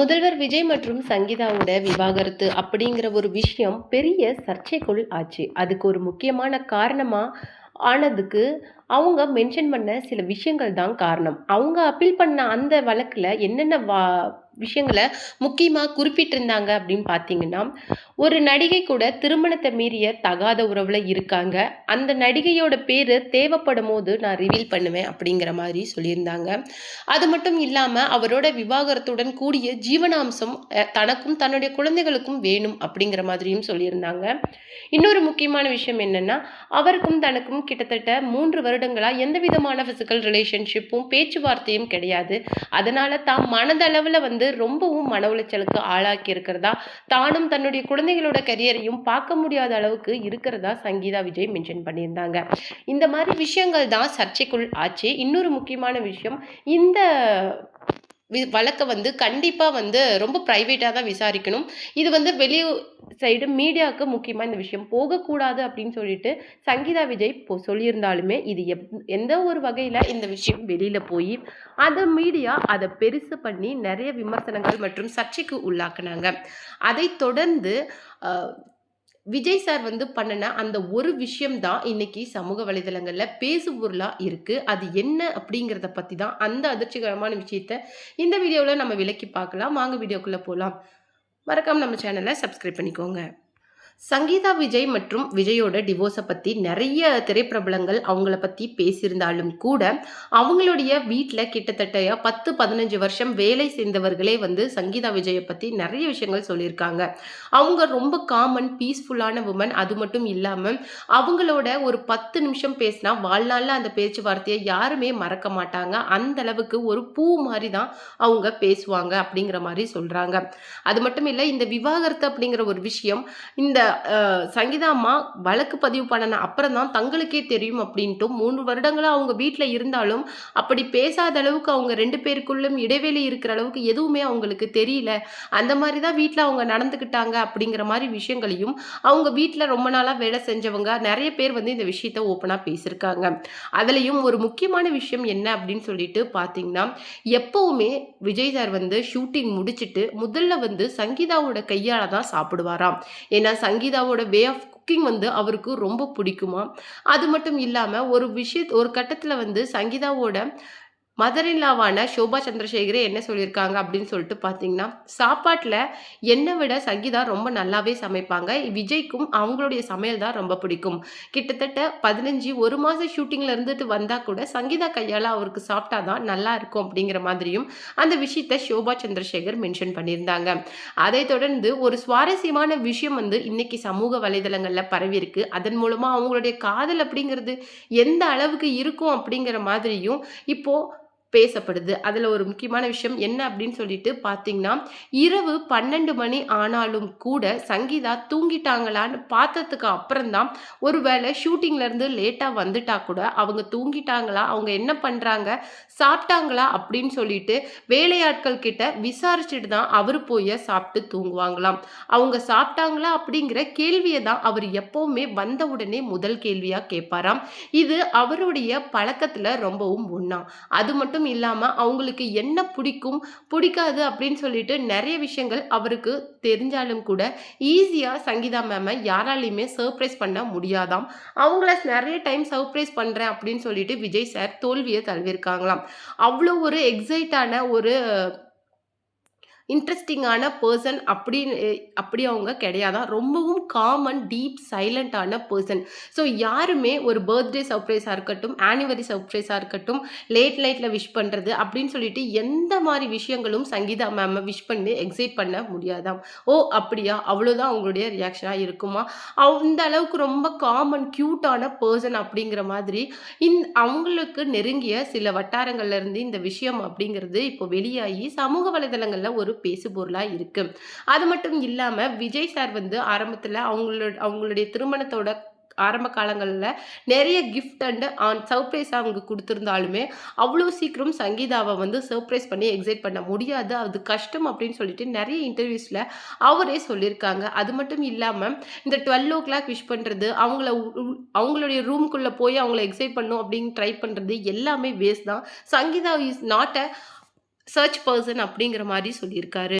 முதல்வர் விஜய் மற்றும் சங்கீதாவோட விவாகரத்து அப்படிங்கிற ஒரு விஷயம் பெரிய சர்ச்சைக்குள் ஆச்சு. அதுக்கு ஒரு முக்கியமான காரணமா ஆனதுக்கு அவங்க மென்ஷன் பண்ண சில விஷயங்கள் தான் காரணம். அவங்க அப்பீல் பண்ண அந்த வழக்குல என்னென்ன விஷயங்கள முக்கியமா குறிப்பிட்டிருந்தாங்க அப்படின்னு பார்த்தீங்கன்னா, ஒரு நடிகை கூட திருமணத்தை மீறிய தகாத உறவுல இருக்காங்க. அந்த நடிகையோட பேரு தேவைப்படும்போது நான் ரிவீல் பண்ணுவேன் அப்படிங்கிற மாதிரி சொல்லியிருந்தாங்க. அது மட்டும் இல்லாம அவரோட விவாகரத்துடன் கூடிய ஜீவனாம்சம் தனக்கும் தன்னுடைய குழந்தைகளுக்கும் வேணும் அப்படிங்கிற மாதிரியும் சொல்லியிருந்தாங்க. இன்னொரு முக்கியமான விஷயம் என்னன்னா, அவருக்கும் தனக்கும் கிட்டத்தட்ட 3 வருடங்களா எந்த விதமான பிசிக்கல் ரிலேஷன்ஷிப்பும் பேச்சுவார்த்தையும் கிடையாது. அதனால தான் மனதளவுல ரொம்பவும் மன உளைச்சலுக்கு ஆளாக்கி இருக்கிறதா, தானும் தன்னுடைய குழந்தைகளோட கரியரையும் பார்க்க முடியாத அளவுக்கு இருக்கிறதா சங்கீதா விஜய் மென்ஷன் பண்ணியிருந்தாங்க. இந்த மாதிரி விஷயங்கள் தான் சர்ச்சைக்குள் ஆச்சு. இன்னொரு முக்கியமான விஷயம், இந்த வழக்க கண்டிப்பா ரொம்ப பிரைவேட்டா தான் விசாரிக்கணும். இது வெளி சைடு மீடியாவுக்கு முக்கியமா இந்த விஷயம் போகக்கூடாது அப்படின்னு சொல்லிட்டு சங்கீதா விஜய் சொல்லியிருந்தாலுமே, இது எந்த ஒரு வகையில இந்த விஷயம் வெளியில போய் மீடியா அதை பெருசு பண்ணி நிறைய விமர்சனங்கள் மற்றும் சர்ச்சைக்கு உள்ளாக்குனாங்க. அதை தொடர்ந்து விஜய் சார் பண்ணுன அந்த ஒரு விஷயம் தான் இன்னைக்கு சமூக வலைதளங்கள்ல பேசு பொருளா இருக்கு. அது என்ன அப்படிங்கிறத பத்தி தான், அந்த அதிர்ச்சிகரமான விஷயத்த இந்த வீடியோல நம்ம விளக்கி பார்க்கலாம். வாங்க வீடியோக்குள்ள போலாம். மறக்காம நம்ம சேனலை சப்ஸ்கிரைப் பண்ணிக்கோங்க. சங்கீதா விஜய் மற்றும் விஜயோட டிவோர்ஸை பற்றி நிறைய திரைப்பிரபலங்கள் அவங்கள பற்றி பேசியிருந்தாலும் கூட, அவங்களுடைய வீட்டில் கிட்டத்தட்ட 10-15 வருஷம் வேலை செய்தவர்களே சங்கீதா விஜயை பற்றி நிறைய விஷயங்கள் சொல்லியிருக்காங்க. அவங்க ரொம்ப காமன் பீஸ்ஃபுல்லான உமன். அது மட்டும் இல்லாமல் அவங்களோட ஒரு 10 நிமிஷம் பேசினா வாழ்நாளில் அந்த பேச்சுவார்த்தையை யாருமே மறக்க மாட்டாங்க. அந்த அளவுக்கு ஒரு பூ மாதிரி தான் அவங்க பேசுவாங்க அப்படிங்கிற மாதிரி சொல்கிறாங்க. அது மட்டும் இல்லை, இந்த விவாகரத்து அப்படிங்கிற ஒரு விஷயம் இந்த சங்கீதா அம்மா வழக்கு பதிவு பண்ணன அப்புறம் தான் தங்களுக்கே தெரியும் அப்படின்ட்டும், 3 வருடங்களா அவங்க வீட்டில் இருந்தாலும் அப்படி பேசாத அளவுக்கு அவங்க 2 பேருக்குள்ளும் இடைவெளி இருக்கிற அளவுக்கு எதுவுமே அவங்களுக்கு தெரியல. அந்த மாதிரி தான் வீட்டில் அவங்க நடந்துக்கிட்டாங்க அப்படிங்கிற மாதிரி விஷயங்களையும், அவங்க வீட்டில் ரொம்ப நாளாக வேலை செஞ்சவங்க நிறைய பேர் இந்த விஷயத்த ஓப்பனாக பேசியிருக்காங்க. அதுலேயும் ஒரு முக்கியமான விஷயம் என்ன அப்படின்னு சொல்லிட்டு பார்த்தீங்கன்னா, எப்பவுமே விஜய் சார் ஷூட்டிங் முடிச்சுட்டு முதல்ல சங்கீதாவோட கையால் தான் சாப்பிடுவாராம். ஏன்னா சங்கீதாவோட வே ஆஃப் குக்கிங் அவருக்கு ரொம்ப பிடிக்குமா. அது மட்டும் இல்லாமல் ஒரு கட்டத்தில் சங்கீதாவோட மதர் இன்லாவான ஷோபா சந்திரசேகரே என்ன சொல்லியிருக்காங்க அப்படின்னு சொல்லிட்டு பார்த்தீங்கன்னா, சாப்பாட்டில் என்னை விட சங்கீதா ரொம்ப நல்லாவே சமைப்பாங்க. விஜய்க்கும் அவங்களுடைய சமையல் தான் ரொம்ப பிடிக்கும். கிட்டத்தட்ட 1 மாதம் ஷூட்டிங்கில் இருந்துட்டு வந்தால் கூட சங்கீதா கையால் அவருக்கு சாப்பிட்டா தான் நல்லா இருக்கும் அப்படிங்கிற மாதிரியும் அந்த விஷயத்தை ஷோபா சந்திரசேகர் மென்ஷன் பண்ணியிருந்தாங்க. அதை தொடர்ந்து ஒரு சுவாரஸ்யமான விஷயம் இன்னைக்கு சமூக வலைதளங்களில் பரவி இருக்கு. அதன் மூலமாக அவங்களுடைய காதல் அப்படிங்கிறது எந்த அளவுக்கு இருக்கும் அப்படிங்கிற மாதிரியும் இப்போ பேசப்படுது. அதில் ஒரு முக்கியமான விஷயம் என்ன அப்படின்னு சொல்லிட்டு பார்த்தீங்கன்னா, இரவு 12 மணி ஆனாலும் கூட சங்கீதா தூங்கிட்டாங்களான்னு பார்த்ததுக்கு அப்புறம்தான், ஒருவேளை ஷூட்டிங்லேருந்து லேட்டாக வந்துட்டா கூட அவங்க தூங்கிட்டாங்களா, அவங்க என்ன பண்ணுறாங்க, சாப்பிட்டாங்களா அப்படின்னு சொல்லிட்டு வேலையாட்கள் கிட்ட விசாரிச்சுட்டு தான் அவர் போய் சாப்பிட்டு தூங்குவாங்களாம். அவங்க சாப்பிட்டாங்களா அப்படிங்கிற கேள்வியை தான் அவர் எப்பவுமே வந்த உடனே முதல் கேள்வியாக கேட்பாராம். இது அவருடைய பழக்கத்தில் ரொம்பவும் ஒன்றா. அது மட்டும் இல்லாம அவங்களுக்கு என்ன பிடிக்கும் பிடிக்காது அப்படின்னு சொல்லிட்டு நிறைய விஷயங்கள் அவருக்கு தெரிஞ்சாலும் கூட ஈஸியா சங்கீதா மேம யாராலையுமே சர்ப்ரைஸ் பண்ண முடியாதாம். அவங்கள நிறைய டைம் சர்ப்ரைஸ் பண்றேன் அப்படின்னு சொல்லிட்டு விஜய் சார் தோல்வியை தழுவிருக்காங்களாம். அவ்வளோ ஒரு எக்ஸைட்டான ஒரு இன்ட்ரெஸ்டிங்கான பர்சன் அப்படி அவங்க கிடையாதான். ரொம்பவும் காமன், டீப், சைலண்டான பர்சன். ஸோ யாருமே ஒரு பர்த்டே சர்ப்ரைஸாக இருக்கட்டும், ஆனிவரி சர்ப்ரைஸாக இருக்கட்டும், லேட் நைட்டில் விஷ் பண்ணுறது அப்படின்னு சொல்லிட்டு எந்த மாதிரி விஷயங்களும் சங்கீதா மேம் விஷ் பண்ணி எக்ஸைட் பண்ண முடியாதாம். ஓ அப்படியா, அவ்வளோதான் அவங்களுடைய ரியாக்ஷனாக இருக்குமா. அந்த அளவுக்கு ரொம்ப காமன் க்யூட்டான பர்சன் அப்படிங்கிற மாதிரி அவங்களுக்கு நெருங்கிய சில வட்டாரங்கள்ல இருந்து இந்த விஷயம் அப்படிங்கிறது இப்போ வெளியாகி சமூக வலைதளங்களில் ஒரு பேசு பொருளா இருக்கு. அது மட்டும் இல்லாம விஜய் சார் ஆரம்பத்துல அவங்களுடைய திருமணத்தோட ஆரம்ப காலங்கள்ல நிறைய கிஃப்ட் அண்ட் சர்ப்ரைஸ் அவங்க கொடுத்திருந்தாலுமே அவ்வளோ சீக்கிரம் சங்கீதாவை சர்ப்ரைஸ் பண்ணி எக்ஸைட் பண்ண முடியாது, அது கஷ்டம் அப்படின்னு சொல்லிட்டு நிறைய இன்டர்வியூஸ்ல அவரே சொல்லியிருக்காங்க. அது மட்டும் இல்லாம இந்த 12 o'clock விஷ் பண்றது, அவங்களுடைய ரூம்குள்ள போய் அவங்கள எக்ஸைட் பண்ணும் அப்படின்னு ட்ரை பண்றது எல்லாமே வேஸ்ட் தான். Sangeetha is not a search person அப்படிங்கிற மாதிரி சொல்லியிருக்காரு.